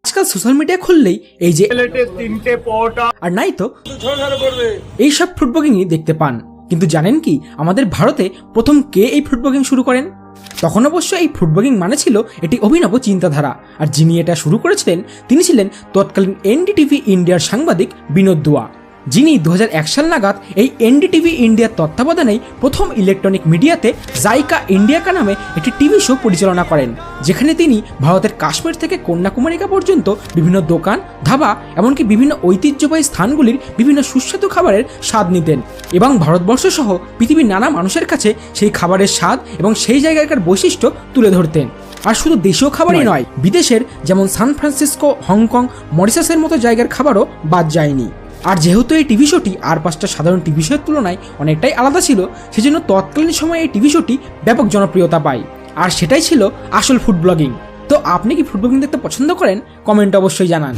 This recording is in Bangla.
আজকাল সোশ্যাল মিডিয়া খুললেই এই যে আর নাই তো এইসব ফুড ব্লগিংই দেখতে পান। কিন্তু জানেন কি আমাদের ভারতে প্রথম কে এই ফুড ব্লগিং শুরু করেন? তখন অবশ্য এই ফুড ব্লগিং মানে ছিল এটি অভিনব চিন্তাধারা, আর যিনি এটা শুরু করেছিলেন তিনি ছিলেন তৎকালীন এনডিটিভি ইন্ডিয়ার সাংবাদিক বিনোদ দুয়া, যিনি 2001 সাল নাগাদ এই এনডিটিভি ইন্ডিয়ার তত্ত্বাবধানেই প্রথম ইলেকট্রনিক মিডিয়াতে জাইকা ইন্ডিয়াকা নামে একটি টিভি শো পরিচালনা করেন, যেখানে তিনি ভারতের কাশ্মীর থেকে কন্যাকুমারিকা পর্যন্ত বিভিন্ন দোকান, ধাবা, এমনকি বিভিন্ন ঐতিহ্যবাহী স্থানগুলির বিভিন্ন সুস্বাদু খাবারের স্বাদ নিতেন এবং ভারতবর্ষ সহ পৃথিবীর নানা মানুষের কাছে সেই খাবারের স্বাদ এবং সেই জায়গাকার বৈশিষ্ট্য তুলে ধরতেন। আর শুধু দেশীয় খাবারই নয়, বিদেশের যেমন সান ফ্রান্সিসকো, হংকং, মরিশাসের মতো জায়গার খাবারও বাদ যায়নি। আর যেহেতু এই টিভি শোটি আর 5টা সাধারণ টিভি শোয়ের তুলনায় অনেকটাই আলাদা ছিল, সেজন্য তৎকালীন সময়ে এই টিভি শোটি ব্যাপক জনপ্রিয়তা পায়, আর সেটাই ছিল আসল ফুড ব্লগিং। তো আপনি কি ফুড ব্লগিং দেখতে পছন্দ করেন? কমেন্টে অবশ্যই জানান।